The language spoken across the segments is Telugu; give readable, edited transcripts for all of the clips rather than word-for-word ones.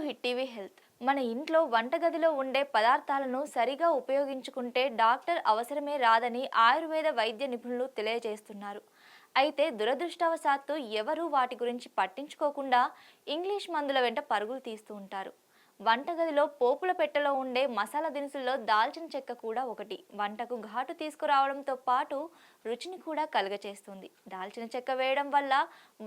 Hit TV health. మన ఇంట్లో వంటగదిలో ఉండే పదార్థాలను సరిగా ఉపయోగించుకుంటే డాక్టర్ అవసరమే రాదని ఆయుర్వేద వైద్య నిపుణులు తెలియజేస్తున్నారు. అయితే దురదృష్టవశాత్తు ఎవరూ వాటి గురించి పట్టించుకోకుండా ఇంగ్లీష్ మందుల వెంట పరుగులు తీస్తూ ఉంటారు. వంటగదిలో పోపుల పెట్టెలో ఉండే మసాలా దినుసుల్లో దాల్చిన చెక్క కూడా ఒకటి. వంటకు ఘాటు తీసుకురావడంతో పాటు రుచిని కూడా కలుగచేస్తుంది. దాల్చిన చెక్క వేయడం వల్ల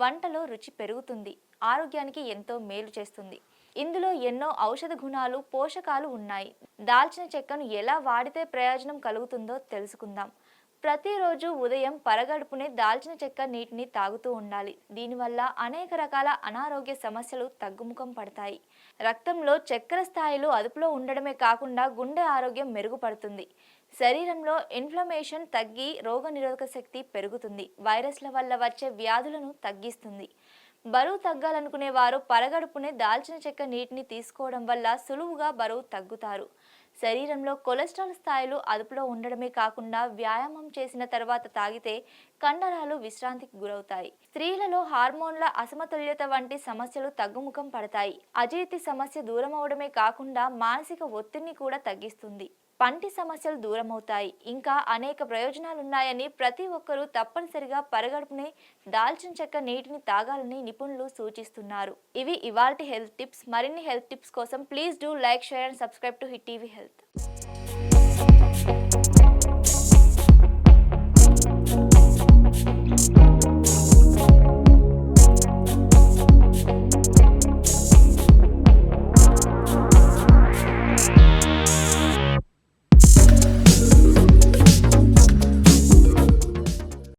వంటలో రుచి పెరుగుతుంది, ఆరోగ్యానికి ఎంతో మేలు చేస్తుంది. ఇందులో ఎన్నో ఔషధ గుణాలు, పోషకాలు ఉన్నాయి. దాల్చిన చెక్కను ఎలా వాడితే ప్రయోజనం కలుగుతుందో తెలుసుకుందాం. ప్రతిరోజు ఉదయం పరగడుపునే దాల్చిన చెక్క నీటిని తాగుతూ ఉండాలి. దీనివల్ల అనేక రకాల అనారోగ్య సమస్యలు తగ్గుముఖం పడతాయి. రక్తంలో చక్కెర స్థాయిలు అదుపులో ఉండడమే కాకుండా గుండె ఆరోగ్యం మెరుగుపడుతుంది. శరీరంలో ఇన్ఫ్లమేషన్ తగ్గి రోగనిరోధక శక్తి పెరుగుతుంది. వైరస్ల వల్ల వచ్చే వ్యాధులను తగ్గిస్తుంది. బరువు తగ్గాలనుకునే వారు పరగడుపునే దాల్చిన చెక్క నీటిని తీసుకోవడం వల్ల సులువుగా బరువు తగ్గుతారు. శరీరంలో కొలెస్ట్రాల్ స్థాయిలు అదుపులో ఉండడమే కాకుండా వ్యాయామం చేసిన తర్వాత తాగితే కండరాలు విశ్రాంతికి గురవుతాయి. స్త్రీలలో హార్మోన్ల అసమతుల్యత వంటి సమస్యలు తగ్గుముఖం పడతాయి. అజీర్తి సమస్య దూరం అవడమే కాకుండా మానసిక ఒత్తిడిని కూడా తగ్గిస్తుంది. పంటి సమస్యలు దూరమవుతాయి. ఇంకా అనేక ప్రయోజనాలున్నాయని ప్రతి ఒక్కరూ తప్పనిసరిగా పరగడుపునే దాల్చిన చెక్క నీటిని తాగాలని నిపుణులు సూచిస్తున్నారు. ఇవి ఇవాల్టి హెల్త్ టిప్స్. మరిన్ని హెల్త్ టిప్స్ కోసం please do like, share and subscribe to hit TV health.